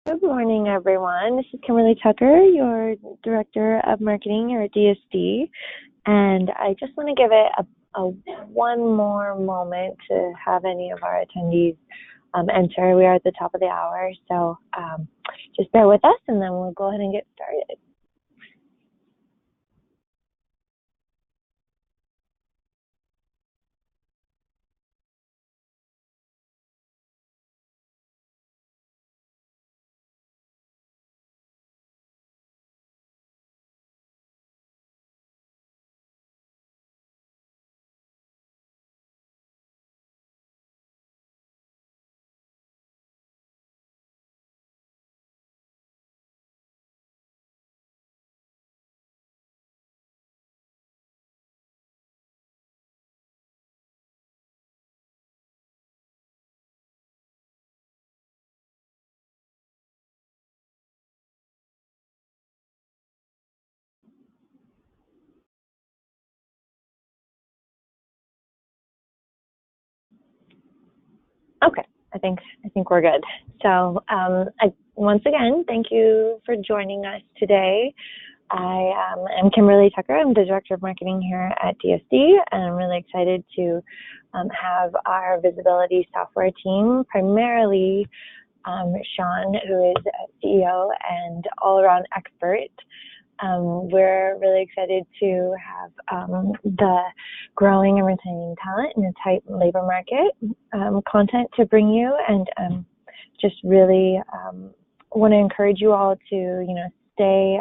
Good morning, everyone. This is Kimberly Tucker, your Director of Marketing here at DSD, and I just want to give it a one more moment to have any of our attendees enter. We are at the top of the hour, so just bear with us, and then we'll go ahead and get started. Okay, I think we're good. So once again, thank you for joining us today. I am Kimberly Tucker. I'm the Director of Marketing here at DSD, and I'm really excited to have our visibility software team, primarily Sean, who is a CEO and all-around expert. We're really excited to have the growing and retaining talent in a tight labor market content to bring you, and just really want to encourage you all to, stay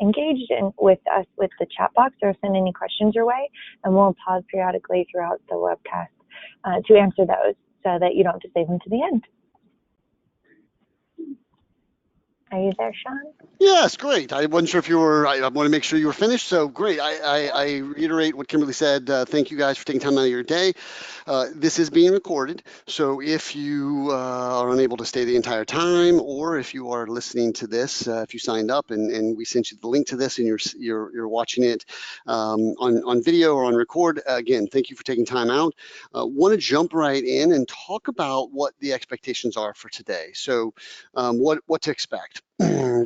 engaged with us with the chat box or send any questions your way, and we'll pause periodically throughout the webcast to answer those so that you don't have to save them to the end. Are you there, Sean? Yes, great. I wasn't sure if you were, I want to make sure you were finished. So great. I reiterate what Kimberly said. Thank you guys for taking time out of your day. This is being recorded. So if you are unable to stay the entire time, or if you are listening to this, if you signed up and we sent you the link to this and you're watching it on video or on record, again, thank you for taking time out. Want to jump right in and talk about what the expectations are for today. So what to expect.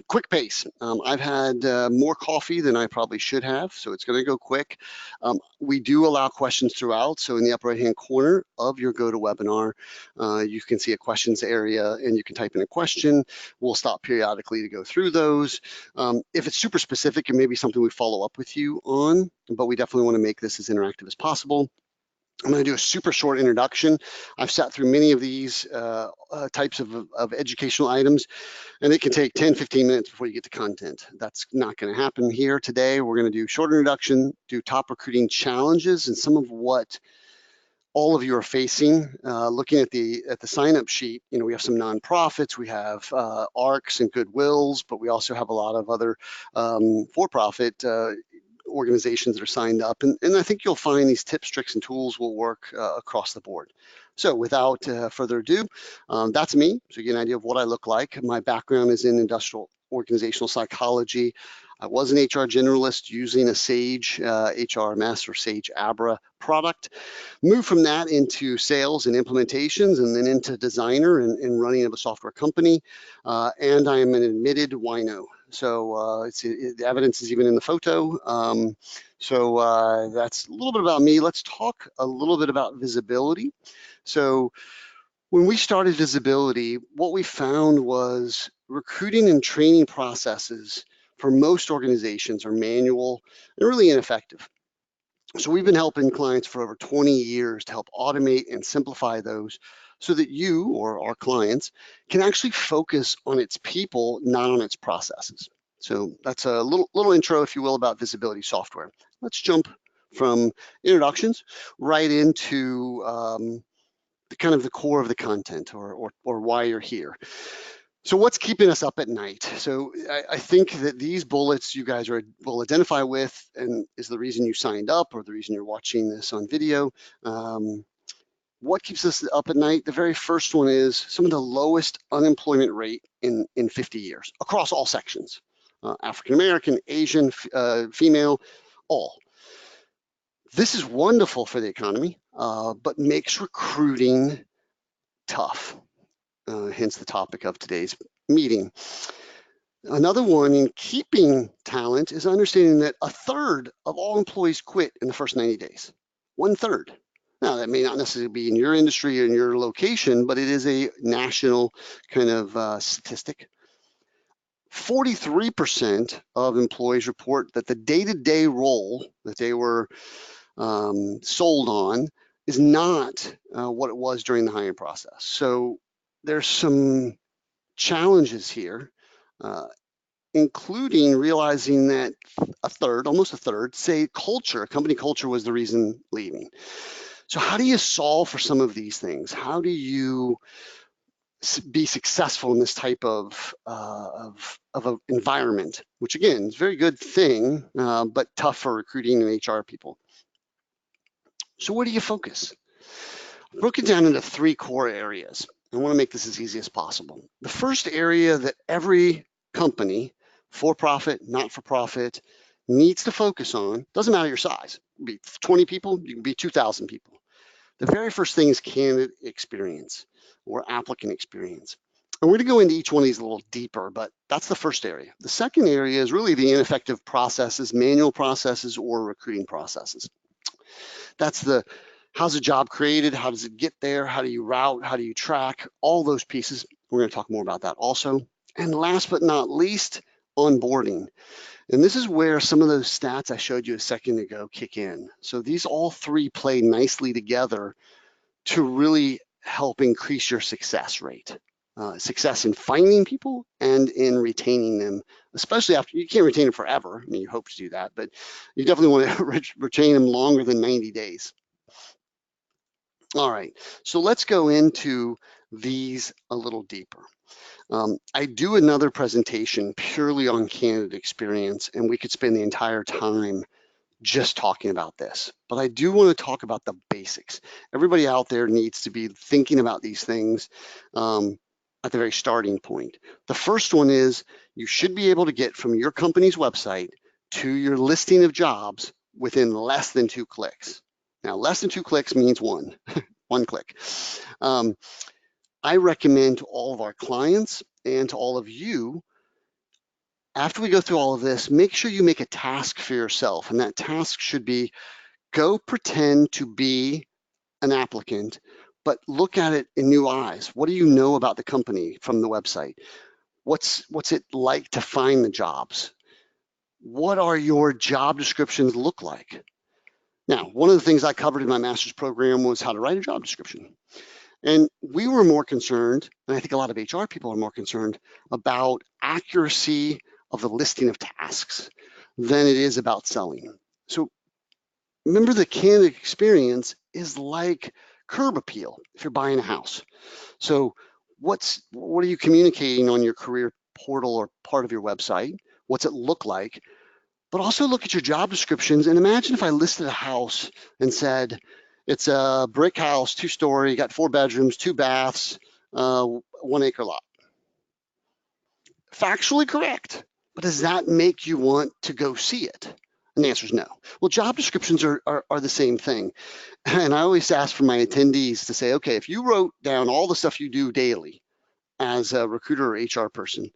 Quick pace. I've had more coffee than I probably should have, so it's going to go quick. We do allow questions throughout, so in the upper right-hand corner of your GoToWebinar, you can see a questions area, and you can type in a question. We'll stop periodically to go through those. If it's super specific, it may be something we follow up with you on, but we definitely want to make this as interactive as possible. I'm going to do a super short introduction. I've sat through many of these types of educational items, and it can take 10, 15 minutes before you get to content. That's not going to happen here today. We're going to do short introduction, do top recruiting challenges, and some of what all of you are facing. Looking at the sign-up sheet, we have some nonprofits, we have ARCs and Goodwills, but we also have a lot of other for-profit organizations that are signed up, and I think you'll find these tips, tricks, and tools will work across the board. So without further ado, that's me. So you get an idea of what I look like. My background is in industrial organizational psychology. I was an HR generalist using a Sage HRMS or Sage Abra product. Moved from that into sales and implementations, and then into designer and running of a software company. And I am an admitted wino. So the evidence is even in the photo. So that's a little bit about me. Let's talk a little bit about visibility. So when we started visibility, what we found was recruiting and training processes for most organizations are manual and really ineffective. So we've been helping clients for over 20 years to help automate and simplify those so that you or our clients can actually focus on its people, not on its processes. So that's a little intro, if you will, about visibility software. Let's jump from introductions right into the kind of the core of the content or why you're here. So what's keeping us up at night? So I think that these bullets you guys will identify with, and is the reason you signed up or the reason you're watching this on video. What keeps us up at night? The very first one is some of the lowest unemployment rate in 50 years across all sections, African American, Asian, female, all. This is wonderful for the economy, but makes recruiting tough. Hence the topic of today's meeting. Another one in keeping talent is understanding that a third of all employees quit in the first 90 days. 1/3. Now, that may not necessarily be in your industry or in your location, but it is a national kind of statistic. 43% of employees report that the day-to-day role that they were sold on is not what it was during the hiring process. So there's some challenges here, including realizing that almost a third, say company culture was the reason leaving. So how do you solve for some of these things? How do you be successful in this type of an environment, which again is a very good thing, but tough for recruiting and HR people? So where do you focus? Broken down into 3 core areas. I want to make this as easy as possible. The first area that every company, for-profit, not-for-profit, needs to focus on, doesn't matter your size, you can be 20 people, you can be 2,000 people. The very first thing is candidate experience or applicant experience. And we're going to go into each one of these a little deeper, but that's the first area. The second area is really the ineffective processes, manual processes, or recruiting processes. That's the how's a job created, how does it get there, how do you route, how do you track, all those pieces. We're going to talk more about that also. And last but not least, onboarding. And this is where some of those stats I showed you a second ago kick in. So these all 3 play nicely together to really help increase your success rate. Success in finding people and in retaining them, especially after you can't retain them forever. I mean, you hope to do that, but you definitely want to retain them longer than 90 days. All right, so let's go into these a little deeper. I do another presentation purely on candidate experience, and we could spend the entire time just talking about this, but I do want to talk about the basics. Everybody out there needs to be thinking about these things at the very starting point. The first one is you should be able to get from your company's website to your listing of jobs within less than 2 clicks. Now, less than 2 clicks means one click. I recommend to all of our clients and to all of you, after we go through all of this, make sure you make a task for yourself. And that task should be go pretend to be an applicant, but look at it in new eyes. What do you know about the company from the website? What's it like to find the jobs? What are your job descriptions look like? Now, one of the things I covered in my master's program was how to write a job description. And we were more concerned, and I think a lot of HR people are more concerned about accuracy of the listing of tasks than it is about selling. So remember, the candidate experience is like curb appeal if you're buying a house. So what are you communicating on your career portal or part of your website? What's it look like? But also look at your job descriptions and imagine if I listed a house and said, it's a brick house, 2-story, got 4 bedrooms, 2 baths, 1 acre lot. Factually correct, but does that make you want to go see it? And the answer is no. Well, job descriptions are the same thing. And I always ask for my attendees to say, okay, if you wrote down all the stuff you do daily as a recruiter or HR person,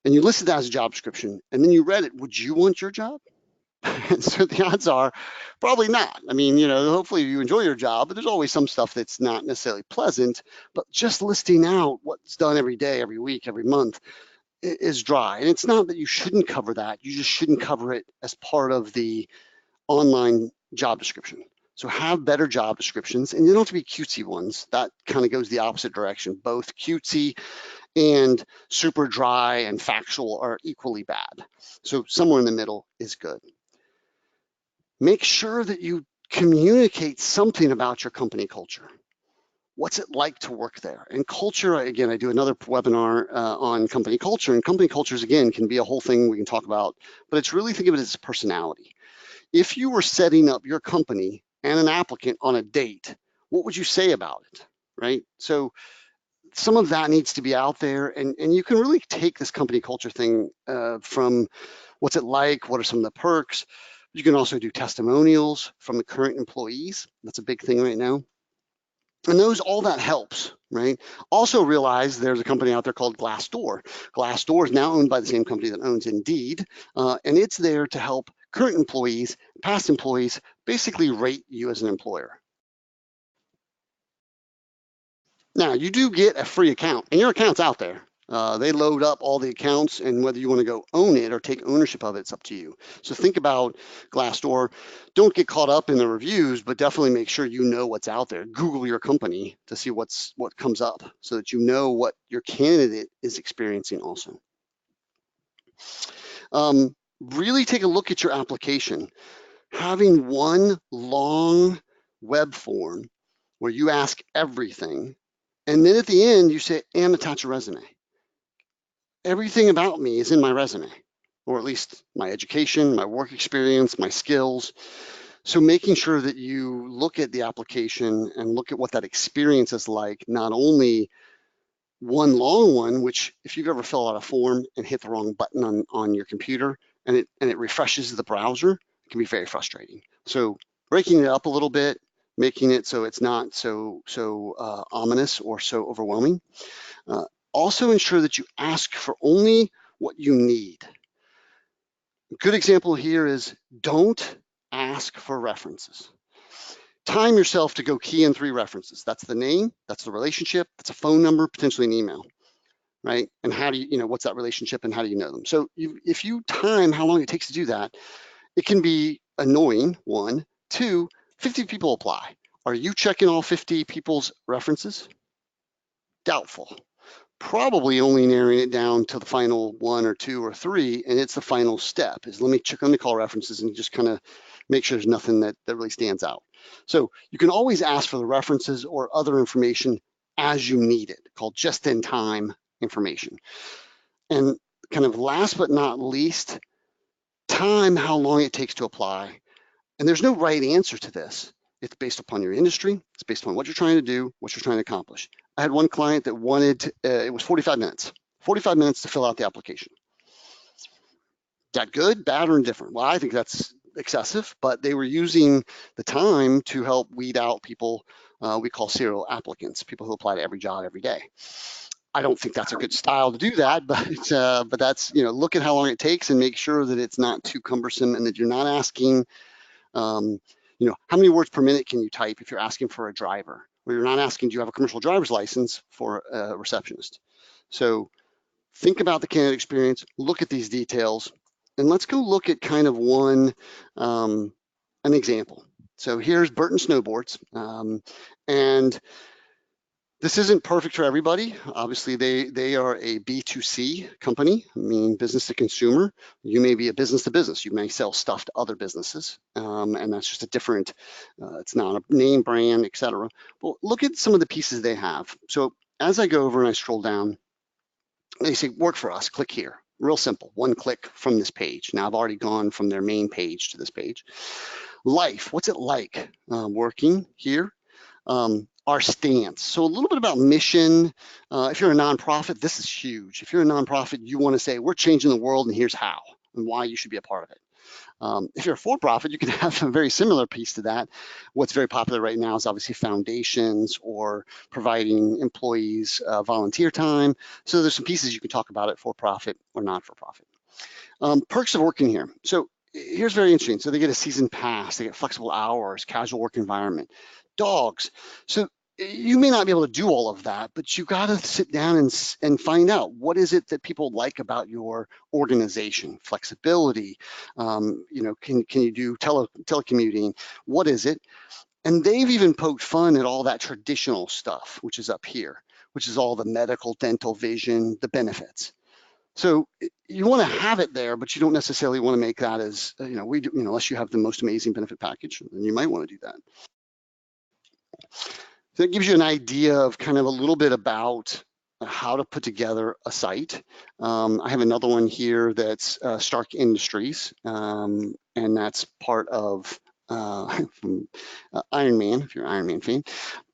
and you listed that as a job description, and then you read it, would you want your job? So the odds are probably not. I mean, hopefully you enjoy your job, but there's always some stuff that's not necessarily pleasant. But just listing out what's done every day, every week, every month is dry. And it's not that you shouldn't cover that. You just shouldn't cover it as part of the online job description. So have better job descriptions, and you don't have to be cutesy ones. That kind of goes the opposite direction. Both cutesy and super dry and factual are equally bad. So somewhere in the middle is good. Make sure that you communicate something about your company culture. What's it like to work there? And culture, again, I do another webinar on company culture, and company cultures, again, can be a whole thing we can talk about, but it's really, think of it as personality. If you were setting up your company and an applicant on a date, what would you say about it, right? So some of that needs to be out there, and you can really take this company culture thing from what's it like, what are some of the perks. You can also do testimonials from the current employees. That's a big thing right now. And all that helps, right? Also realize there's a company out there called Glassdoor. Glassdoor is now owned by the same company that owns Indeed, and it's there to help current employees, past employees, basically rate you as an employer. Now, you do get a free account, and your account's out there. They load up all the accounts, and whether you want to go own it or take ownership of it, it's up to you. So think about Glassdoor. Don't get caught up in the reviews, but definitely make sure you know what's out there. Google your company to see what comes up so that you know what your candidate is experiencing also. Really take a look at your application. Having one long web form where you ask everything, and then at the end you say, and attach a resume. Everything about me is in my resume, or at least my education, my work experience, my skills. So making sure that you look at the application and look at what that experience is like, not only one long one, which if you've ever filled out a form and hit the wrong button on your computer and it refreshes the browser, it can be very frustrating. So breaking it up a little bit, making it so it's not so ominous or so overwhelming. Also ensure that you ask for only what you need. A good example here is don't ask for references. Time yourself to go key in 3 references. That's the name, that's the relationship, that's a phone number, potentially an email, right? And how do you, what's that relationship and how do you know them? So if you time how long it takes to do that, it can be annoying, 1. 2, 50 people apply. Are you checking all 50 people's references? Doubtful. Probably only narrowing it down to the final 1 or 2 or 3, and it's the final step is let me call references and just kind of make sure there's nothing that really stands out. So you can always ask for the references or other information as you need it, called just-in-time information. And kind of last but not least, time how long it takes to apply. And there's no right answer to this. It's based upon your industry. It's based upon what you're trying to do, what you're trying to accomplish. I had one client that wanted, it was 45 minutes, 45 minutes to fill out the application. Is that good, bad, or indifferent? Well, I think that's excessive, but they were using the time to help weed out people we call serial applicants, people who apply to every job every day. I don't think that's a good style to do that, but that's, look at how long it takes and make sure that it's not too cumbersome and that you're not asking how many words per minute can you type if you're asking for a driver? Or you're not asking, do you have a commercial driver's license for a receptionist? So think about the candidate experience, look at these details, and let's go look at kind of an example. So here's Burton Snowboards, and this isn't perfect for everybody. Obviously, they are a B2C company, meaning business to consumer. You may be a business to business. You may sell stuff to other businesses, and that's just a different, it's not a name brand, et cetera. Well, look at some of the pieces they have. So as I go over and I scroll down, they say, work for us, click here. Real simple, 1 click from this page. Now I've already gone from their main page to this page. Life, what's it like working here? Our stance. So a little bit about mission. If you're a nonprofit, this is huge. If you're a nonprofit, you want to say, we're changing the world and here's how and why you should be a part of it. If you're a for-profit, you can have a very similar piece to that. What's very popular right now is obviously foundations or providing employees volunteer time. So there's some pieces you can talk about it for-profit or not-for-profit. Perks of working here. So here's very interesting. So they get a season pass, they get flexible hours, casual work environment, dogs. So you may not be able to do all of that, but you got to sit down and find out what is it that people like about your organization. Flexibility, can you do telecommuting? What is it? And they've even poked fun at all that traditional stuff, which is up here, which is all the medical, dental, vision, the benefits. So you want to have it there, but you don't necessarily want to make that as, unless you have the most amazing benefit package, then you might want to do that. So that gives you an idea of kind of a little bit about how to put together a site. I have another one here that's Stark Industries, and that's part of Iron Man, if you're an Iron Man fan.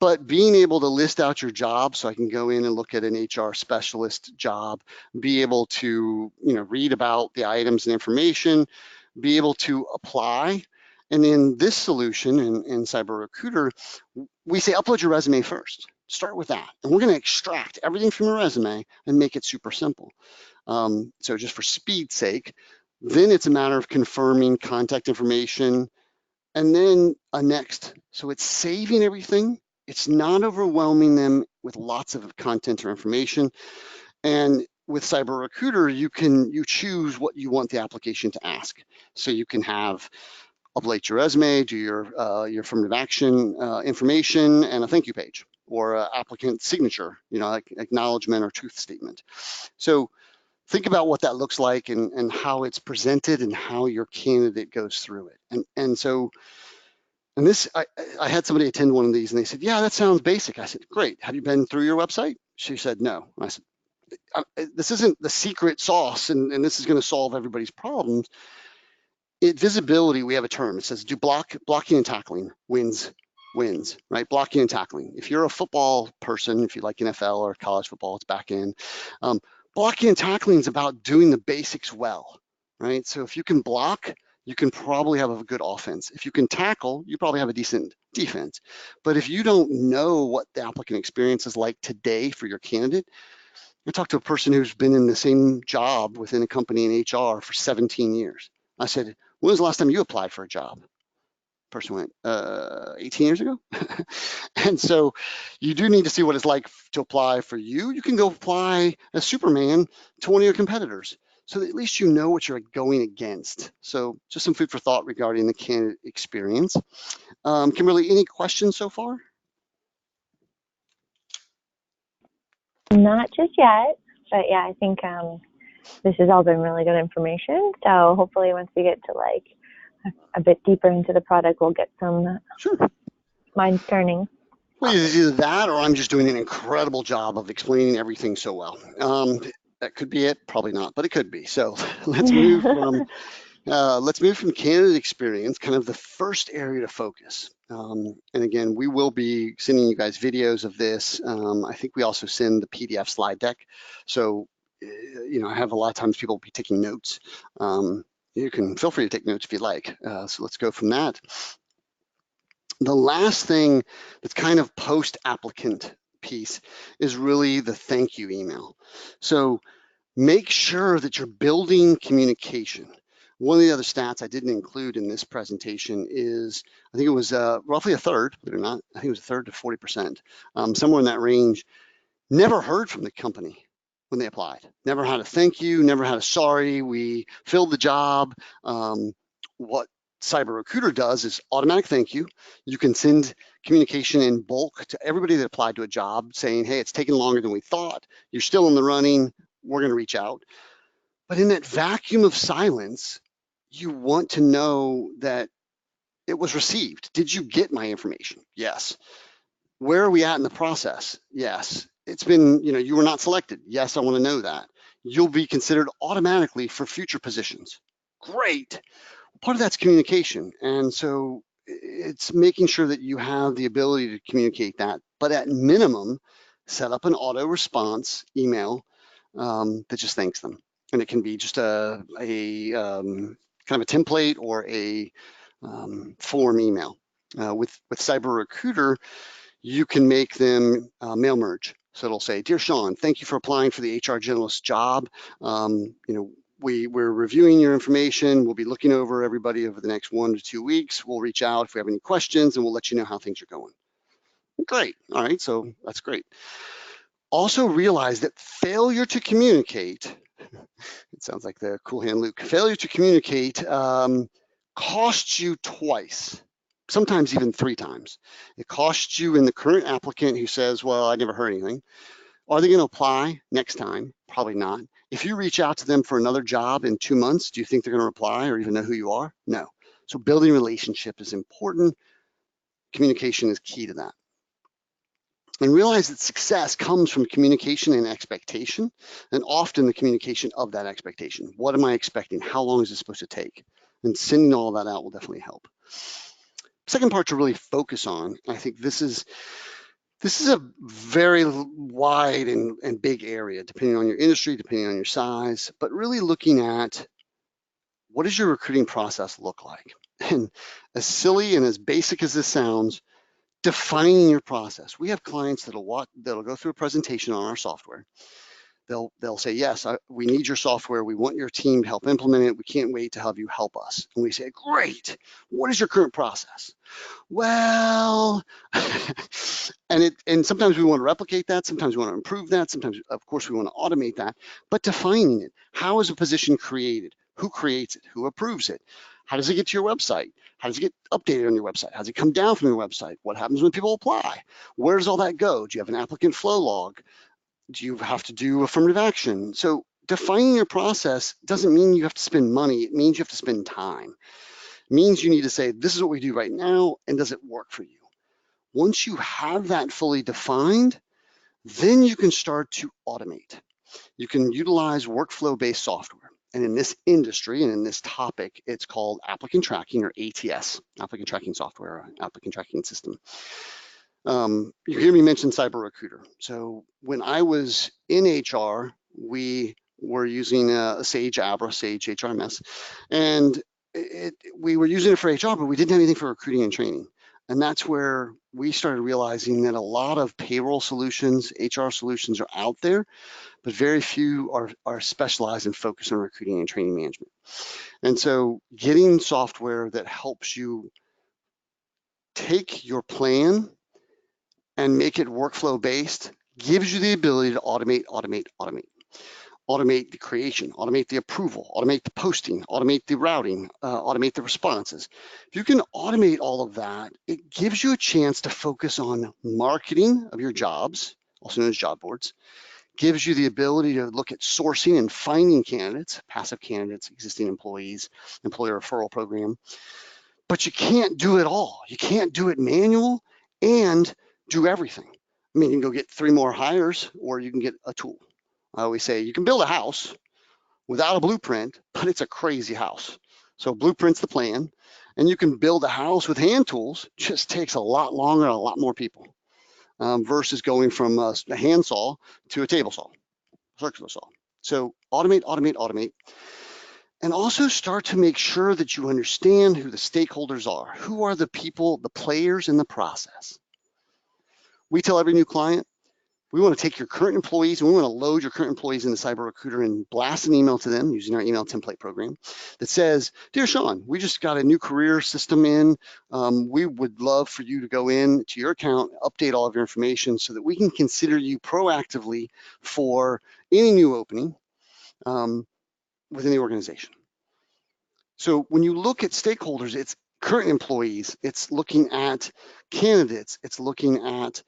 But being able to list out your job, so I can go in and look at an HR specialist job, be able to read about the items and information, be able to apply. And in this solution, in Cyber Recruiter, we say upload your resume first. Start with that. And we're going to extract everything from your resume and make it super simple. So just for speed's sake, then it's a matter of confirming contact information and then a next. So it's saving everything. It's not overwhelming them with lots of content or information. And with Cyber Recruiter, you choose what you want the application to ask. So you can have update your resume, do your affirmative action information, and a thank you page or applicant signature, like acknowledgement or truth statement. So think about what that looks like and how it's presented and how your candidate goes through it. And so, and this, I had somebody attend one of these and they said, yeah, that sounds basic. I said, great. Have you been through your website? She said, no. I said, this isn't the secret sauce and this is going to solve everybody's problems. Visibility, we have a term. It says, blocking and tackling wins, right? Blocking and tackling. If you're a football person, if you like NFL or college football, it's back in. Blocking and tackling is about doing the basics well, right? So if you can block, you can probably have a good offense. If you can tackle, you probably have a decent defense. But if you don't know what the applicant experience is like today for your candidate, I talked to a person who's been in the same job within a company in HR for 17 years. I said, when was the last time you applied for a job? Person went, 18 years ago. And so you do need to see what it's like to apply for you. You can go apply as Superman to one of your competitors so that at least you know what you're going against. So just some food for thought regarding the candidate experience. Kimberly, any questions so far? Not just yet, but yeah, I think this has all been really good information. So hopefully, once we get to like a bit deeper into the product, we'll get some Sure. minds turning. Well, it's either that or I'm just doing an incredible job of explaining everything so well. That could be it, probably not, but it could be. So let's move from candidate experience, kind of the first area to focus. And again, we will be sending you guys videos of this. I think we also send the PDF slide deck. So, I have a lot of times people will be taking notes. You can feel free to take notes if you like. So let's go from that. The last thing that's kind of post-applicant piece is really the thank you email. So make sure that you're building communication. One of the other stats I didn't include in this presentation is, I think it was roughly a third, believe it or not, I think it was a third to 40%, somewhere in that range, never heard from the company when they applied. Never had a thank you, never had a sorry, we filled the job. What Cyber Recruiter does is automatic thank you. You can send communication in bulk to everybody that applied to a job saying, hey, it's taking longer than we thought. You're still in the running. We're going to reach out. But in that vacuum of silence, you want to know that it was received. Did you get my information? Yes. Where are we at in the process? Yes. It's been, you were not selected. Yes, I want to know that. You'll be considered automatically for future positions. Great. Part of that's communication. And so it's making sure that you have the ability to communicate that, but at minimum, set up an auto response email that just thanks them. And it can be just a kind of a template or a form email. With Cyber Recruiter, you can make them mail merge. So it'll say, Dear Sean, thank you for applying for the HR generalist job. We're reviewing your information. We'll be looking over everybody over the next 1 to 2 weeks. We'll reach out if we have any questions and we'll let you know how things are going. Great. All right. So that's great. Also realize that failure to communicate, it sounds like the Cool Hand Luke, failure to communicate costs you twice, sometimes even 3 times. It costs you in the current applicant who says, well, I never heard anything. Are they going to apply next time? Probably not. If you reach out to them for another job in 2 months, do you think they're going to reply or even know who you are? No. So building a relationship is important. Communication is key to that. And realize that success comes from communication and expectation, and often the communication of that expectation. What am I expecting? How long is it supposed to take? And sending all that out will definitely help. Second part to really focus on, I think this is a very wide and big area, depending on your industry, depending on your size, but really looking at what does your recruiting process look like? And as silly and as basic as this sounds, Defining your process. We have clients that'll go through a presentation on our software. They'll say, yes, we need your software. We want your team to help implement it. We can't wait to have you help us. And we say, great. What is your current process? Well, and sometimes we want to replicate that. Sometimes we want to improve that. Sometimes, of course, we want to automate that. But defining it, how is a position created? Who creates it? Who approves it? How does it get to your website? How does it get updated on your website? How does it come down from your website? What happens when people apply? Where does all that go? Do you have an applicant flow log? Do you have to do affirmative action? So defining your process doesn't mean you have to spend money. It means you have to spend time. It means you need to say, this is what we do right now, and does it work for you? Once you have that fully defined, then you can start to automate. You can utilize workflow-based software. And in this industry and in this topic, it's called applicant tracking, or ATS, applicant tracking software, or applicant tracking system. You hear me mention Cyber Recruiter. So when I was in HR, we were using Sage Abra, Sage HRMS, and we were using it for HR, but we didn't have anything for recruiting and training. And that's where we started realizing that a lot of payroll solutions, HR solutions are out there, but very few are specialized and focused on recruiting and training management. And so getting software that helps you take your plan and make it workflow based gives you the ability to automate, automate the creation, automate the approval, automate the posting, automate the routing, automate the responses. If you can automate all of that, it gives you a chance to focus on marketing of your jobs, also known as job boards, gives you the ability to look at sourcing and finding candidates, passive candidates, existing employees, employer referral program. But you can't do it all. You can't do it manual and do everything. I mean, you can go get 3 more hires, or you can get a tool. I always say you can build a house without a blueprint, but it's a crazy house. So blueprint's the plan, and you can build a house with hand tools. Just takes a lot longer and a lot more people, versus going from a hand saw to a table saw, circular saw. So automate, automate, automate. And also start to make sure that you understand who the stakeholders are. Who are the people, the players in the process? We tell every new client, we want to take your current employees and we want to load your current employees in the Cyber Recruiter and blast an email to them using our email template program that says, dear Sean, we just got a new career system in. We would love for you to go in to your account, update all of your information so that we can consider you proactively for any new opening within the organization. So when you look at stakeholders, it's current employees, it's looking at candidates, it's looking at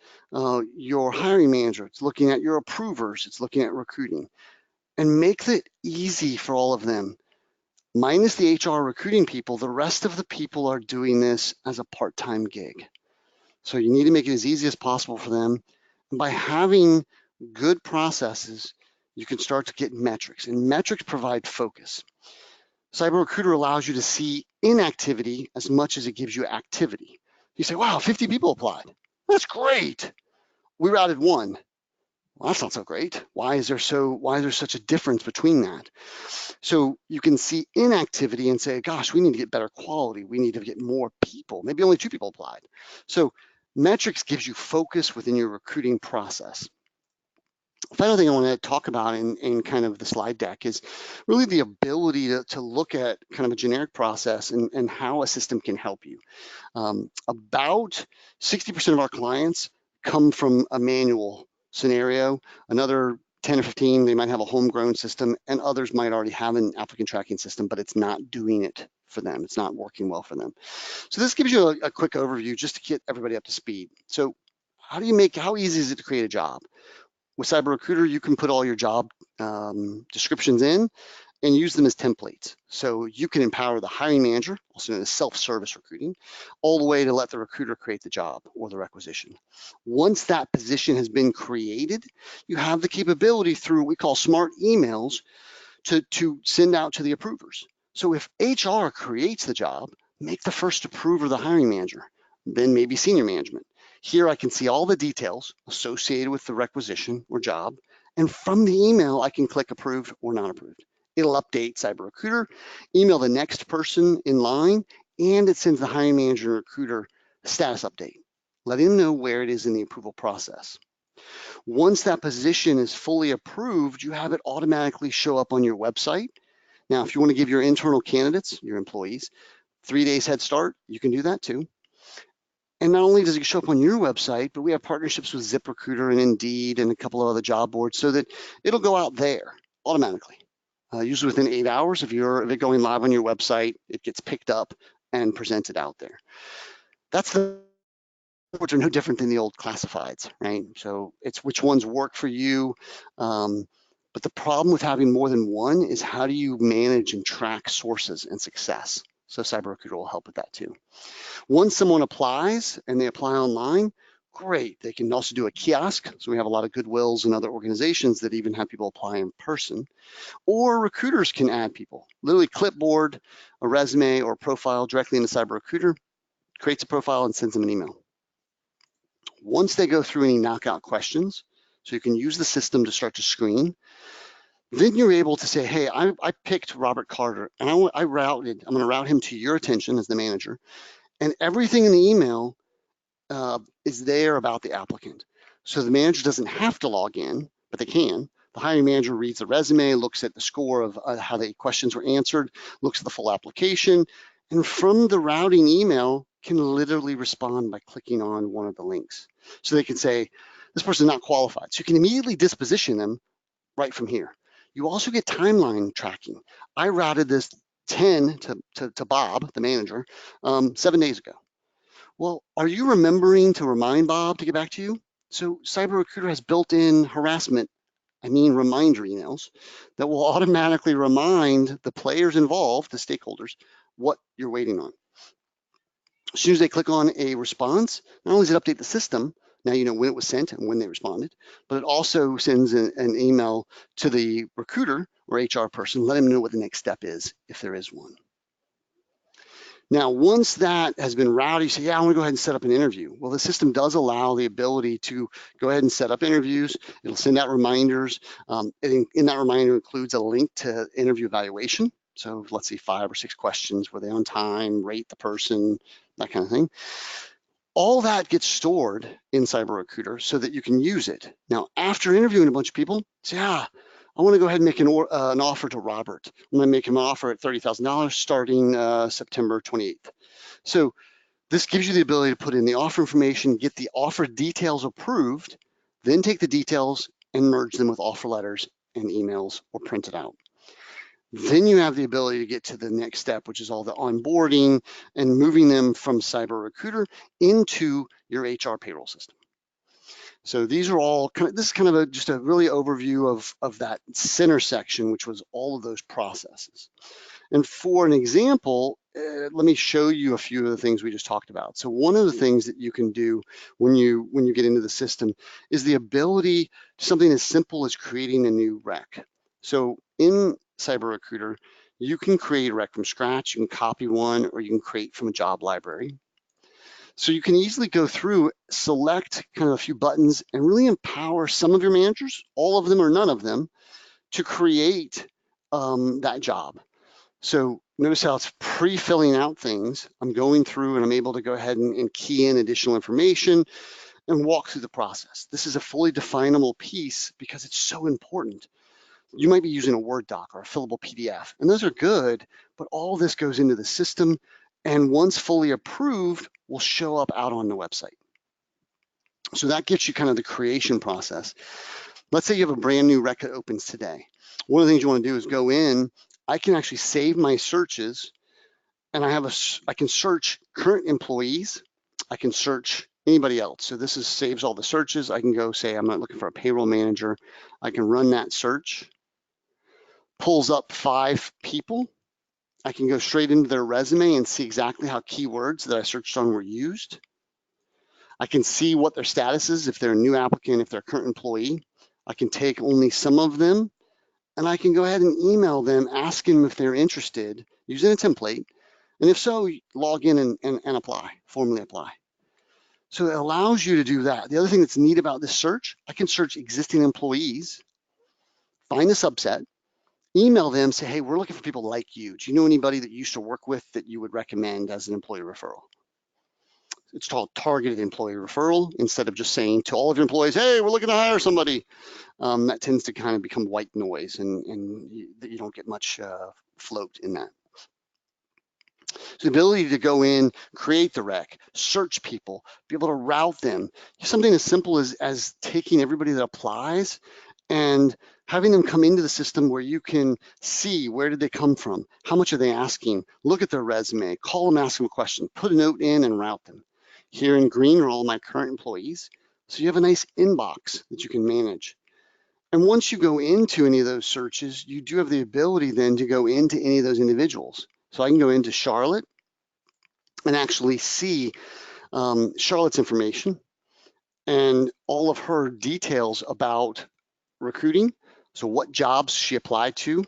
your hiring manager, it's looking at your approvers, it's looking at recruiting, and make it easy for all of them. Minus the HR recruiting people, the rest of the people are doing this as a part-time gig. So you need to make it as easy as possible for them. And by having good processes, you can start to get metrics, and metrics provide focus. Cyber Recruiter allows you to see inactivity as much as it gives you activity. You say, wow, 50 people applied. That's great. We routed 1. Well, that's not so great. Why is there such a difference between that? So you can see inactivity and say, gosh, we need to get better quality. We need to get more people. Maybe only 2 people applied. So metrics gives you focus within your recruiting process. The final thing I want to talk about in kind of the slide deck is really the ability to look at kind of a generic process and how a system can help you. About 60% of our clients come from a manual scenario. Another 10 or 15, they might have a homegrown system, and others might already have an applicant tracking system, but it's not doing it for them. It's not working well for them. So this gives you a quick overview just to get everybody up to speed. So how easy is it to create a job? With Cyber Recruiter, you can put all your job descriptions in and use them as templates. So you can empower the hiring manager, also known as self-service recruiting, all the way to let the recruiter create the job or the requisition. Once that position has been created, you have the capability through what we call smart emails to send out to the approvers. So if HR creates the job, make the first approver the hiring manager, then maybe senior management. Here I can see all the details associated with the requisition or job, and from the email I can click approved or not approved. It'll update Cyber Recruiter, email the next person in line, and it sends the hiring manager and recruiter a status update. letting them know where it is in the approval process. Once that position is fully approved, you have it automatically show up on your website. Now, if you want to give your internal candidates, your employees, 3 days head start, you can do that too. And not only does it show up on your website, but we have partnerships with ZipRecruiter and Indeed and a couple of other job boards so that it'll go out there automatically. Usually within 8 hours of it going live on your website, it gets picked up and presented out there. Which are no different than the old classifieds, right? So it's which ones work for you. But the problem with having more than one is how do you manage and track sources and success? So CyberRecruiter will help with that too. Once someone applies and they apply online, great. They can also do a kiosk. So we have a lot of Goodwills and other organizations that even have people apply in person. Or recruiters can add people. Literally clipboard, a resume or profile directly into CyberRecruiter, creates a profile and sends them an email. Once they go through any knockout questions, so you can use the system to start to screen, then you're able to say, hey, I picked Robert Carter and I'm going to route him to your attention as the manager. And everything in the email is there about the applicant. So the manager doesn't have to log in, but they can. The hiring manager reads the resume, looks at the score of how the questions were answered, looks at the full application, and from the routing email can literally respond by clicking on one of the links. So they can say, this person is not qualified. So you can immediately disposition them right from here. You also get timeline tracking. I routed this 10 to Bob, the manager, 7 days ago. Well, are you remembering to remind Bob to get back to you? So CyberRecruiter has built-in reminder emails that will automatically remind the players involved, the stakeholders, what you're waiting on. As soon as they click on a response, not only does it update the system, now you know when it was sent and when they responded, but it also sends an email to the recruiter or HR person, let them know what the next step is, if there is one. Now, once that has been routed, you say, yeah, I want to go ahead and set up an interview. Well, the system does allow the ability to go ahead and set up interviews. It'll send out reminders. In that reminder includes a link to interview evaluation. So let's see, 5 or 6 questions. Were they on time? Rate the person, that kind of thing. All that gets stored in CyberRecruiter so that you can use it. Now, after interviewing a bunch of people, say, I want to go ahead and make an offer to Robert. I'm going to make him an offer at $30,000 starting September 28th. So this gives you the ability to put in the offer information, get the offer details approved, then take the details and merge them with offer letters and emails or print it out. Then you have the ability to get to the next step, which is all the onboarding and moving them from CyberRecruiter into your HR payroll system. So these are all this is kind of just a really overview of that center section, which was all of those processes. And for an example, let me show you a few of the things we just talked about. So one of the things that you can do when you get into the system is the ability to something as simple as creating a new rec. So in CyberRecruiter, you can create a rec from scratch, you can copy one, or you can create from a job library. So you can easily go through, select kind of a few buttons, and really empower some of your managers, all of them or none of them, to create that job. So notice how it's pre-filling out things. I'm going through and I'm able to go ahead and key in additional information and walk through the process. This is a fully definable piece because it's so important. You might be using a Word doc or a fillable PDF, and those are good, but all this goes into the system, and once fully approved, will show up out on the website. So that gets you kind of the creation process. Let's say you have a brand new rec that opens today. One of the things you want to do is go in. I can actually save my searches, and I can search current employees. I can search anybody else. So this saves all the searches. I can go say I'm not looking for a payroll manager. I can run that search. Pulls up 5 people. I can go straight into their resume and see exactly how keywords that I searched on were used. I can see what their status is, if they're a new applicant, if they're a current employee. I can take only some of them, and I can go ahead and email them, asking them if they're interested, using a template. And if so, log in and apply, formally apply. So it allows you to do that. The other thing that's neat about this search, I can search existing employees, find a subset, email them, say, hey, we're looking for people like you. Do you know anybody that you used to work with that you would recommend as an employee referral? It's called targeted employee referral instead of just saying to all of your employees, hey, we're looking to hire somebody. That tends to kind of become white noise, and you don't get much float in that. So the ability to go in, create the rec, search people, be able to route them. Something as simple as taking everybody that applies and having them come into the system where you can see where did they come from, how much are they asking, look at their resume, call them, ask them a question, put a note in and route them. Here in green are all my current employees. So you have a nice inbox that you can manage. And once you go into any of those searches, you do have the ability then to go into any of those individuals. So I can go into Charlotte and actually see Charlotte's information and all of her details about recruiting. So what jobs she applied to,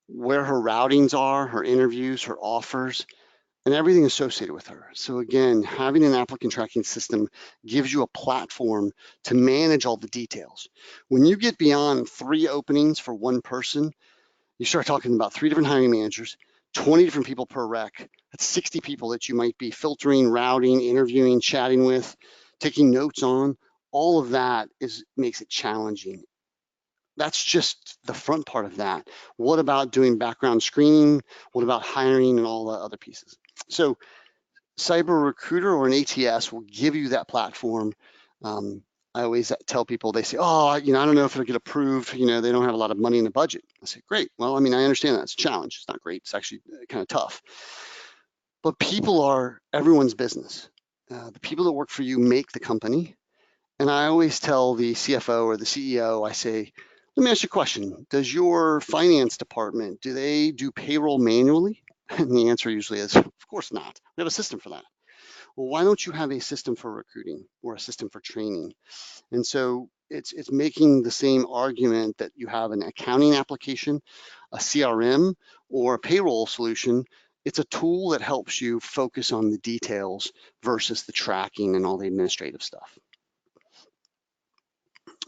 where her routings are, her interviews, her offers, and everything associated with her. So again, having an applicant tracking system gives you a platform to manage all the details. When you get beyond 3 openings for one person, you start talking about 3 different hiring managers, 20 different people per rec. That's 60 people that you might be filtering, routing, interviewing, chatting with, taking notes on. All of that makes it challenging. That's just the front part of that. What about doing background screening? What about hiring and all the other pieces? So Cyber Recruiter or an ATS will give you that platform. I always tell people, they say, oh, I don't know if it'll get approved. They don't have a lot of money in the budget. I say, great. Well, I understand that. It's a challenge. It's not great. It's actually kind of tough. But people are everyone's business. The people that work for you make the company. And I always tell the CFO or the CEO, I say, let me ask you a question. Does your finance department, do they do payroll manually? And the answer usually is, of course not. We have a system for that. Well, why don't you have a system for recruiting or a system for training? And so it's making the same argument that you have an accounting application, a CRM, or a payroll solution. It's a tool that helps you focus on the details versus the tracking and all the administrative stuff.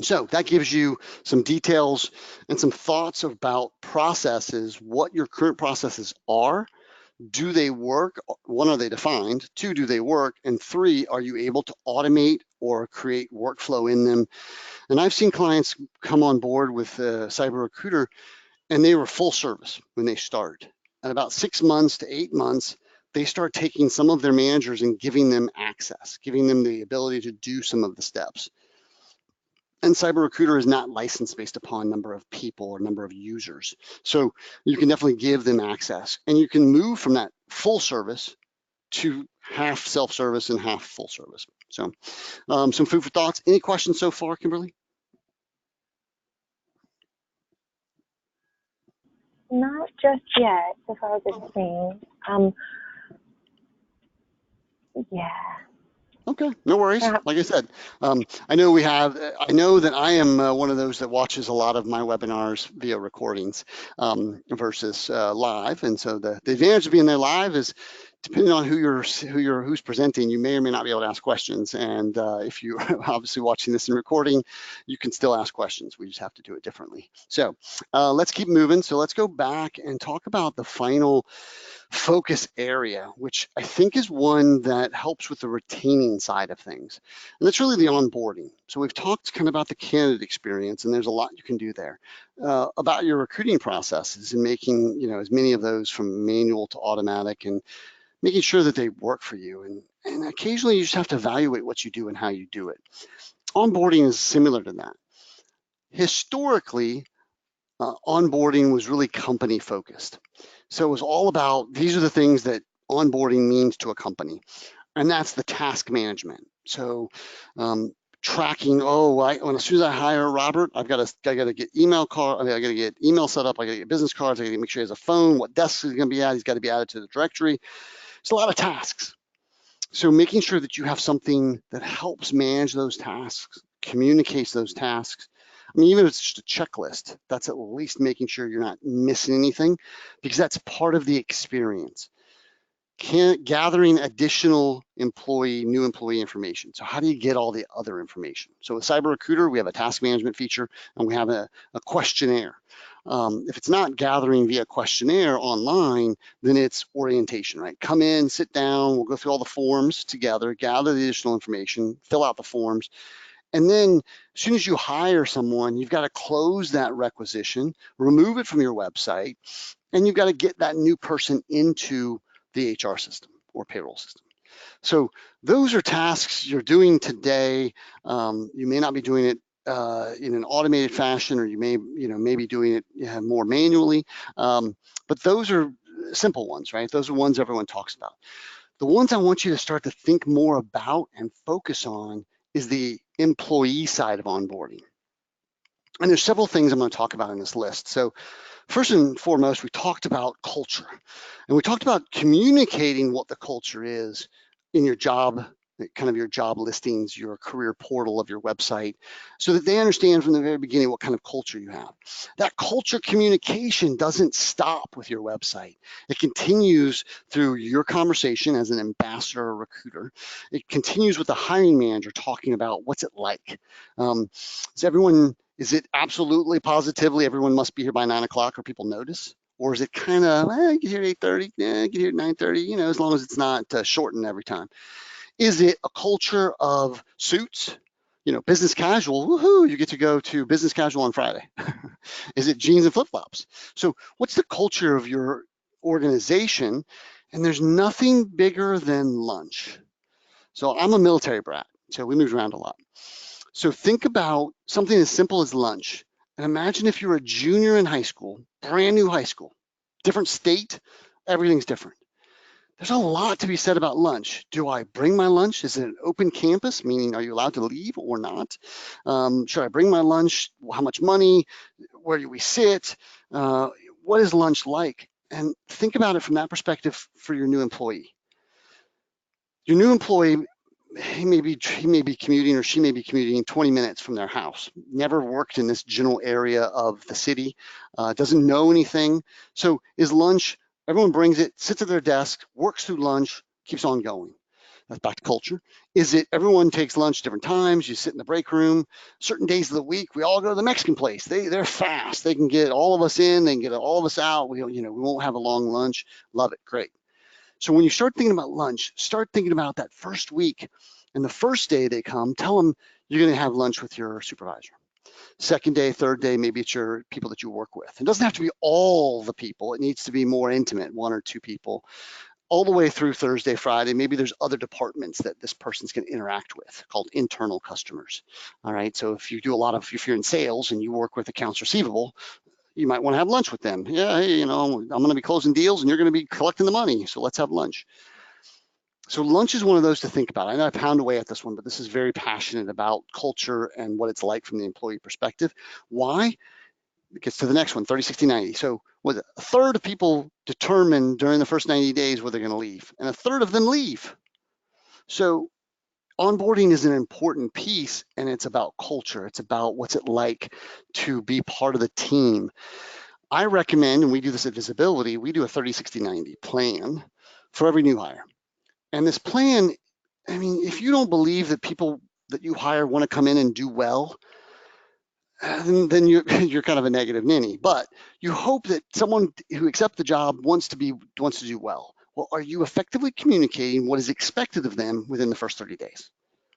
So that gives you some details and some thoughts about processes, what your current processes are. Do they work? 1, are they defined? 2, do they work? And 3, are you able to automate or create workflow in them? And I've seen clients come on board with Cyber Recruiter, and they were full service when they start. At about 6 months to 8 months, they start taking some of their managers and giving them access, giving them the ability to do some of the steps. And Cyber Recruiter is not licensed based upon number of people or number of users. So you can definitely give them access, and you can move from that full service to half self-service and half full service. So some food for thoughts. Any questions so far, Kimberly? Not just yet, so far good things. Yeah. Okay, no worries. Like I said, I know that I am one of those that watches a lot of my webinars via recordings versus live. And so the advantage of being there live is, depending on who's presenting, you may or may not be able to ask questions. And if you're obviously watching this in recording, you can still ask questions. We just have to do it differently. So let's keep moving. So let's go back and talk about the final focus area, which I think is one that helps with the retaining side of things. And that's really the onboarding. So we've talked kind of about the candidate experience, and there's a lot you can do there. About your recruiting processes and making, as many of those from manual to automatic, and making sure that they work for you. And occasionally you just have to evaluate what you do and how you do it. Onboarding is similar to that. Historically, onboarding was really company focused. So it was all about, these are the things that onboarding means to a company. And that's the task management. So tracking, as soon as I hire Robert, I got to get email I got to get email set up, I got to get business cards, I got to make sure he has a phone, what desk he's going to be at, he's got to be added to the directory. It's a lot of tasks. So making sure that you have something that helps manage those tasks, communicates those tasks. Even if it's just a checklist, that's at least making sure you're not missing anything, because that's part of the experience. Gathering additional new employee information. So how do you get all the other information? So with Cyber Recruiter, we have a task management feature, and we have a questionnaire. If it's not gathering via questionnaire online, then it's orientation, right? Come in, sit down, we'll go through all the forms together, gather the additional information, fill out the forms, and then as soon as you hire someone, you've got to close that requisition, remove it from your website, and you've got to get that new person into the HR system or payroll system. So those are tasks you're doing today. You may not be doing it in an automated fashion, or you may be doing it more manually. But those are simple ones, right? Those are ones everyone talks about. The ones I want you to start to think more about and focus on is the employee side of onboarding. And there's several things I'm going to talk about in this list. So first and foremost, we talked about culture, and we talked about communicating what the culture is in your job, kind of your job listings, your career portal of your website, so that they understand from the very beginning what kind of culture you have. That culture communication doesn't stop with your website. It continues through your conversation as an ambassador or recruiter. It continues with the hiring manager talking about what's it like. Is it absolutely positively everyone must be here by 9 o'clock or people notice? Or is it kind of, get here at 8:30, get here at 9:30, as long as it's not shortened every time. Is it a culture of suits? Business casual, woohoo, you get to go to business casual on Friday. Is it jeans and flip-flops? So what's the culture of your organization? And there's nothing bigger than lunch. So I'm a military brat, so we moved around a lot. So think about something as simple as lunch. And imagine if you're a junior in high school, brand new high school, different state, everything's different. There's a lot to be said about lunch. Do I bring my lunch? Is it an open campus, meaning are you allowed to leave or not? Should I bring my lunch? How much money? Where do we sit? What is lunch like? And think about it from that perspective for your new employee. Your new employee, he may be commuting, or she may be commuting 20 minutes from their house, never worked in this general area of the city, doesn't know anything. So is lunch, everyone brings it, sits at their desk, works through lunch, keeps on going. That's back to culture. Is it everyone takes lunch different times, you sit in the break room, certain days of the week, we all go to the Mexican place. They're fast, they can get all of us in, they can get all of us out. We won't have a long lunch. Love it, great. So when you start thinking about lunch, start thinking about that first week. And the first day they come, tell them you're going to have lunch with your supervisor. Second day, third day, maybe it's your people that you work with. It doesn't have to be all the people. It needs to be more intimate, one or two people, all the way through Thursday, Friday. Maybe there's other departments that this person's going to interact with called internal customers. All right. So if you're in sales and you work with accounts receivable, you might want to have lunch with them. Yeah, hey, I'm going to be closing deals and you're going to be collecting the money. So let's have lunch. So lunch is one of those to think about. I know I pound away at this one, but this is very passionate about culture and what it's like from the employee perspective. Why? It gets to the next one, 30, 60, 90. So a third of people determine during the first 90 days where they're going to leave, and a third of them leave. So onboarding is an important piece, and it's about culture. It's about what's it like to be part of the team. I recommend, and we do this at Visibility, we do a 30, 60, 90 plan for every new hire. And this plan, if you don't believe that people that you hire want to come in and do well, then you're kind of a negative ninny. But you hope that someone who accepts the job wants to do well. Well, are you effectively communicating what is expected of them within the first 30 days,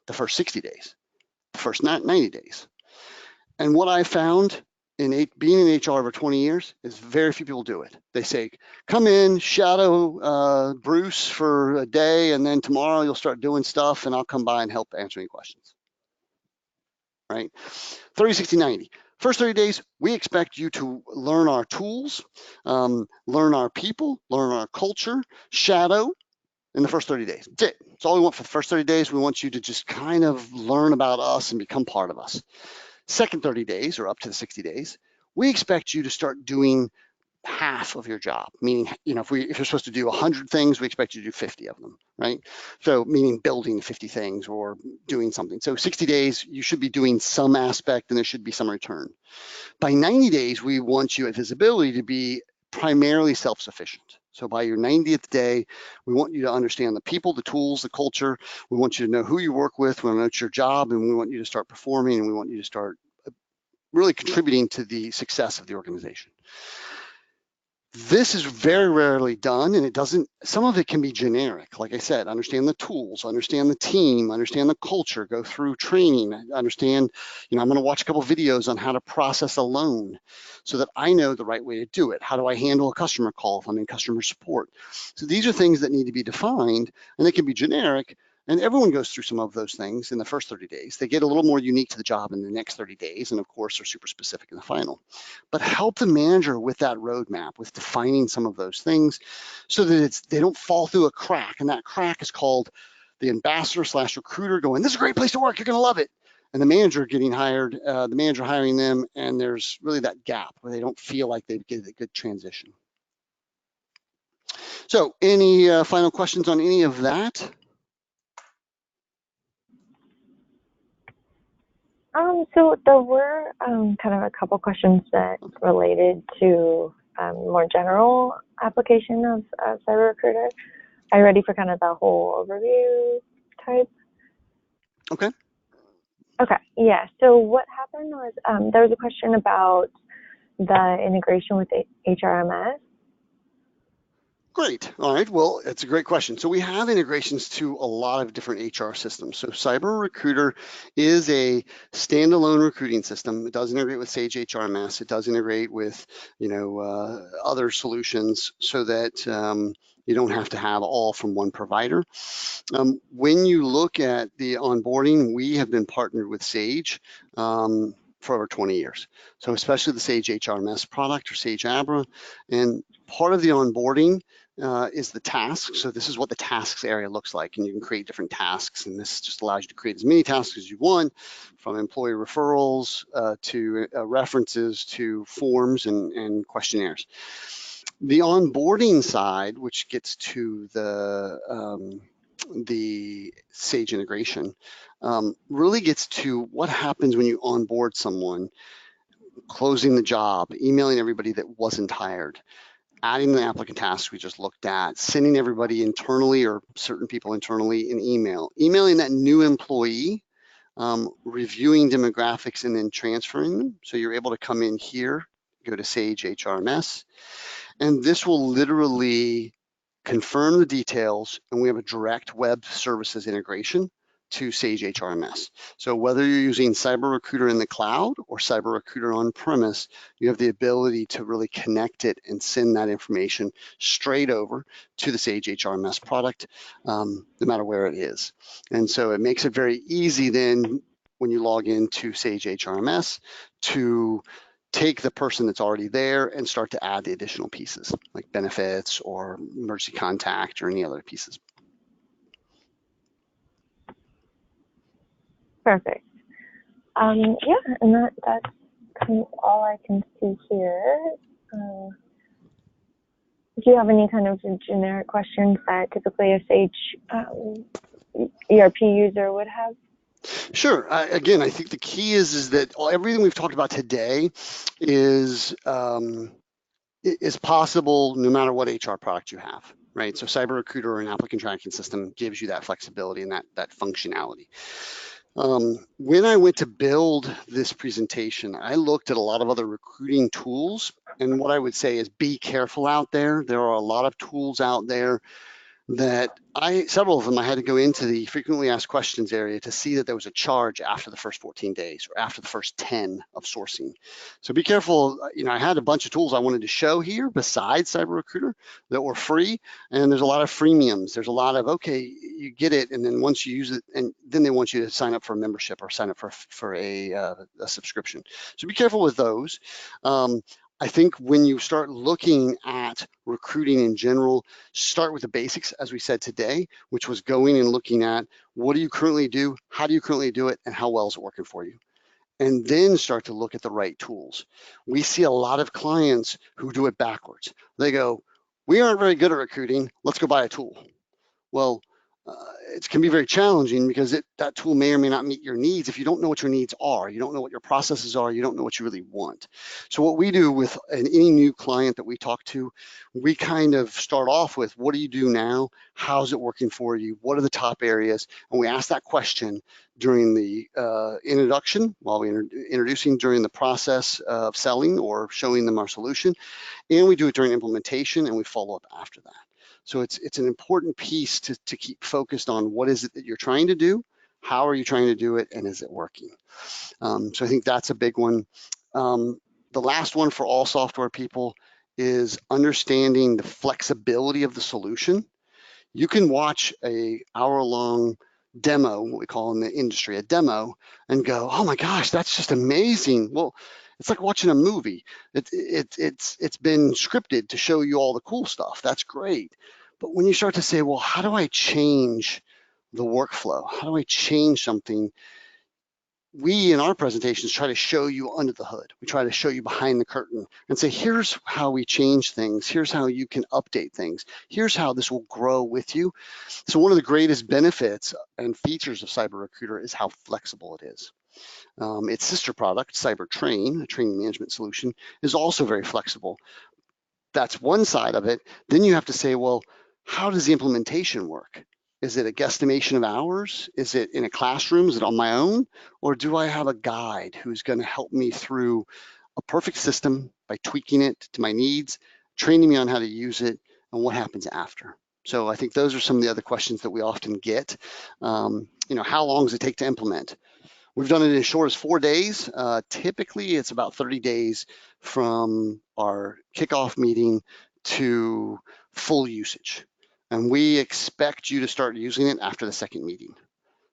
the first 60 days, the first 90 days? And what I found being in HR over 20 years is very few people do it. They say, come in, shadow Bruce for a day, and then tomorrow you'll start doing stuff and I'll come by and help answer any questions, right? 30, 60, 90. First 30 days, we expect you to learn our tools, learn our people, learn our culture, shadow in the first 30 days. That's it. That's all we want for the first 30 days. We want you to just kind of learn about us and become part of us. Second 30 days, or up to the 60 days, we expect you to start doing half of your job, meaning, if you're supposed to do 100 things, we expect you to do 50 of them, right? So meaning building 50 things or doing something. So 60 days, you should be doing some aspect and there should be some return. By 90 days, we want you at Visibility to be primarily self-sufficient. So by your 90th day, we want you to understand the people, the tools, the culture. We want you to know who you work with. We want to know it's your job, and we want you to start performing, and we want you to start really contributing to the success of the organization. This is very rarely done, and it doesn't, some of it can be generic. Like I said, understand the tools, understand the team, understand the culture, go through training, understand, I'm going to watch a couple videos on how to process a loan so that I know the right way to do it. How do I handle a customer call if I'm in customer support? So these are things that need to be defined, and they can be generic. And everyone goes through some of those things in the first 30 days. They get a little more unique to the job in the next 30 days. And of course, they're super specific in the final. But help the manager with that roadmap, with defining some of those things so that they don't fall through a crack. And that crack is called the ambassador / recruiter going, this is a great place to work, you're going to love it. And the manager getting hired, the manager hiring them, and there's really that gap where they don't feel like they get a good transition. So any final questions on any of that? So there were kind of a couple questions that related to more general application of Cyber Recruiter. Are you ready for kind of the whole overview type? Okay. Okay, yeah. So what happened was there was a question about the integration with HRMS. Great. All right. Well, it's a great question. So we have integrations to a lot of different HR systems. So Cyber Recruiter is a standalone recruiting system. It does integrate with Sage HRMS. It does integrate with, other solutions so that you don't have to have all from one provider. When you look at the onboarding, we have been partnered with Sage for over 20 years. So especially the Sage HRMS product or Sage Abra. And part of the onboarding is the tasks. So this is what the tasks area looks like, and you can create different tasks, and this just allows you to create as many tasks as you want, from employee referrals to references to forms and questionnaires. The onboarding side, which gets to the Sage integration, really gets to what happens when you onboard someone, closing the job, emailing everybody that wasn't hired, adding the applicant tasks we just looked at, sending everybody internally or certain people internally an email, emailing that new employee, reviewing demographics and then transferring them. So you're able to come in here, go to Sage HRMS, and this will literally confirm the details, and we have a direct web services integration to Sage HRMS. So whether you're using Cyber Recruiter in the cloud or Cyber Recruiter on premise, you have the ability to really connect it and send that information straight over to the Sage HRMS product, no matter where it is. And so it makes it very easy then when you log into Sage HRMS to take the person that's already there and start to add the additional pieces like benefits or emergency contact or any other pieces. Perfect. Yeah, and that's kind of all I can see here. Do you have any kind of generic questions that typically a Sage ERP user would have? Sure. Again, I think the key is that everything we've talked about today is possible no matter what HR product you have, right? So Cyber Recruiter or an applicant tracking system gives you that flexibility and that functionality. When I went to build this presentation, I looked at a lot of other recruiting tools, and what I would say is be careful out there. There are a lot of tools out there that several of them, I had to go into the frequently asked questions area to see that there was a charge after the first 14 days or after the first 10 of sourcing. So be careful. I had a bunch of tools I wanted to show here besides Cyber Recruiter that were free, and there's a lot of freemiums. There's a lot of, okay, you get it, and then once you use it, and then they want you to sign up for a membership or sign up for a subscription. So be careful with those. I think when you start looking at recruiting in general, start with the basics, as we said today, which was going and looking at what do you currently do, how do you currently do it, and how well is it working for you? And then start to look at the right tools. We see a lot of clients who do it backwards. They go, we aren't very good at recruiting, let's go buy a tool. Well, it can be very challenging because that tool may or may not meet your needs if you don't know what your needs are. You don't know what your processes are. You don't know what you really want. So what we do with any new client that we talk to, we kind of start off with, what do you do now? How's it working for you? What are the top areas? And we ask that question during the introduction, while we're introducing during the process of selling or showing them our solution. And we do it during implementation, and we follow up after that. So it's an important piece to keep focused on what is it that you're trying to do, how are you trying to do it, and is it working? So I think that's a big one. The last one for all software people is understanding the flexibility of the solution. You can watch a hour-long demo, what we call in the industry a demo, and go, oh my gosh, that's just amazing. Well, it's like watching a movie. It's been scripted to show you all the cool stuff. That's great. But when you start to say, well, how do I change the workflow? How do I change something? We in our presentations try to show you under the hood. We try to show you behind the curtain and say, here's how we change things. Here's how you can update things. Here's how this will grow with you. So one of the greatest benefits and features of Cyber Recruiter is how flexible it is. Its sister product, CyberTrain, a training management solution, is also very flexible. That's one side of it. Then you have to say, well, how does the implementation work? Is it a guesstimation of hours? Is it in a classroom? Is it on my own? Or do I have a guide who's going to help me through a perfect system by tweaking it to my needs, training me on how to use it, and what happens after? So I think those are some of the other questions that we often get. How long does it take to implement? We've done it as short as 4 days. Typically, it's about 30 days from our kickoff meeting to full usage. And we expect you to start using it after the second meeting.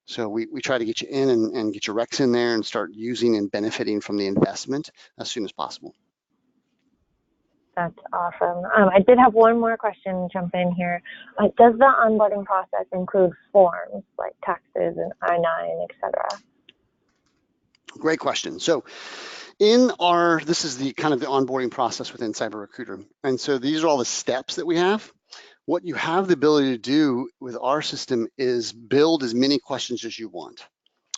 So we try to get you in and get your recs in there and start using and benefiting from the investment as soon as possible. That's awesome. I did have one more question jump in here. Does the onboarding process include forms like taxes and I-9, et cetera? Great question. So this is the kind of the onboarding process within Cyber Recruiter. And so these are all the steps that we have. What you have the ability to do with our system is build as many questions as you want.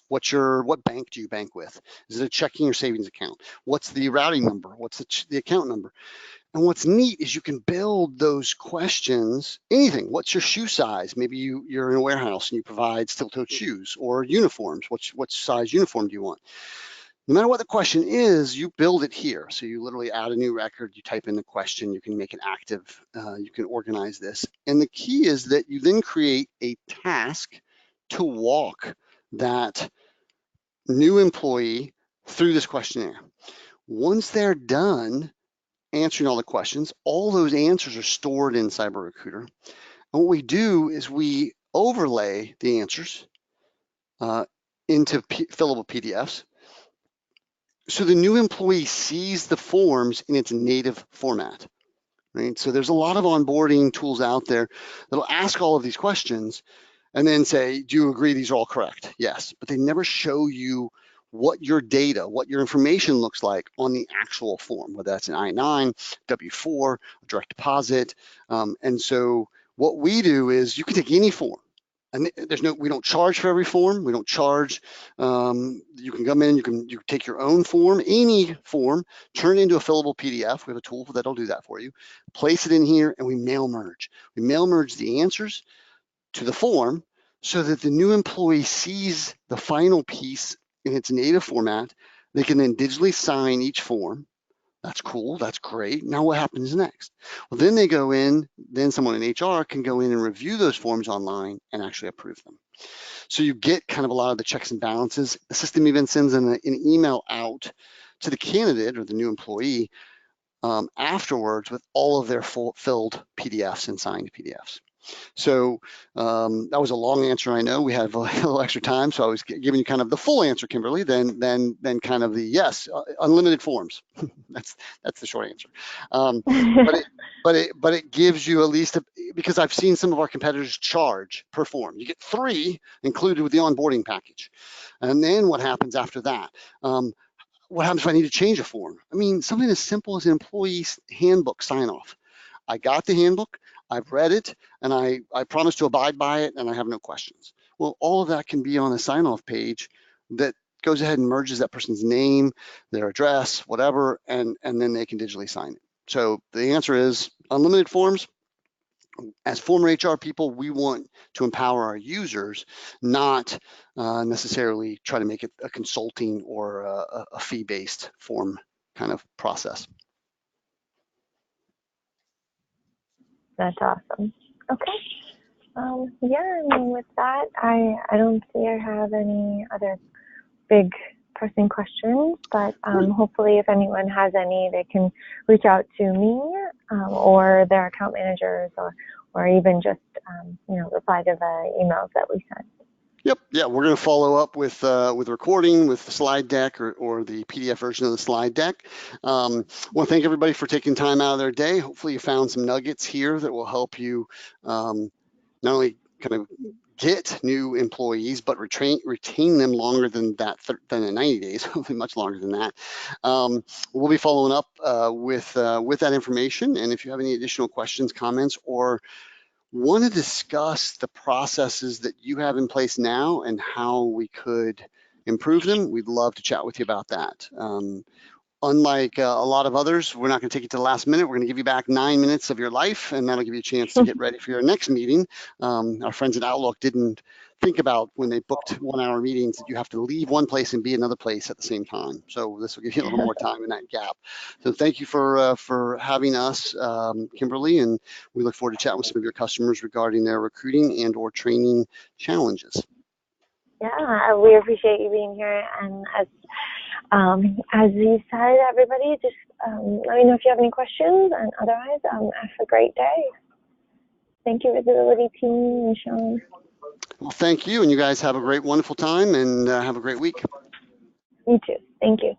What bank do you bank with? Is it a checking or savings account? What's the routing number? What's the account number? And what's neat is you can build those questions, anything. What's your shoe size? Maybe you're in a warehouse and you provide steel-toed shoes or uniforms. What size uniform do you want? No matter what the question is, you build it here. So you literally add a new record, you type in the question, you can make it active, you can organize this. And the key is that you then create a task to walk that new employee through this questionnaire. Once they're done answering all the questions, all those answers are stored in Cyber Recruiter. And what we do is we overlay the answers into fillable PDFs. So the new employee sees the forms in its native format, right? So there's a lot of onboarding tools out there that'll ask all of these questions and then say, do you agree these are all correct? Yes, but they never show you what your data, what your information looks like on the actual form, whether that's an I-9, W-4, direct deposit. And so what we do is you can take any form. And we don't charge for every form. We don't charge. You can come in, you can take your own form, any form, turn it into a fillable PDF. We have a tool that'll do that for you. Place it in here, and we mail merge. We mail merge the answers to the form so that the new employee sees the final piece in its native format. They can then digitally sign each form. That's cool, that's great. Now what happens next? Well, then they go in, then someone in HR can go in and review those forms online and actually approve them. So you get kind of a lot of the checks and balances. The system even sends an email out to the candidate or the new employee afterwards with all of their filled PDFs and signed PDFs. So that was a long answer. I know we have a little extra time, so I was giving you kind of the full answer, Kimberly. Then kind of the yes, unlimited forms. that's the short answer. But it gives you at least because I've seen some of our competitors charge per form. You get 3 included with the onboarding package, and then what happens after that? What happens if I need to change a form? I mean, something as simple as an employee handbook sign off. I got the handbook. I've read it, and I promise to abide by it, and I have no questions. Well, all of that can be on a sign-off page that goes ahead and merges that person's name, their address, whatever, and then they can digitally sign it. So the answer is unlimited forms. As former HR people, we want to empower our users, not necessarily try to make it a consulting or a fee-based form kind of process. That's awesome. Okay. Yeah, I mean, with that, I don't see I have any other big pressing questions, but hopefully if anyone has any, they can reach out to me or their account managers or even just, reply to the emails that we sent. Yep. Yeah, we're going to follow up with recording, with the slide deck or the PDF version of the slide deck. I want to thank everybody for taking time out of their day. Hopefully you found some nuggets here that will help you not only kind of get new employees, but retain them longer than than the 90 days, hopefully much longer than that. We'll be following up with that information. And if you have any additional questions, comments, or want to discuss the processes that you have in place now and how we could improve them, we'd love to chat with you about that. Unlike a lot of others, we're not going to take you to the last minute. We're going to give you back 9 minutes of your life, and that'll give you a chance to get ready for your next meeting. Our friends at Outlook didn't think about when they booked 1 hour meetings that you have to leave one place and be another place at the same time. So this will give you a little more time in that gap. So thank you for having us, Kimberly, and we look forward to chatting with some of your customers regarding their recruiting and or training challenges. Yeah, we appreciate you being here. And as you said, everybody, just let me know if you have any questions. And otherwise, have a great day. Thank you, Visibility team and Sean. Well, thank you, and you guys have a great, wonderful time, and have a great week. You too. Thank you.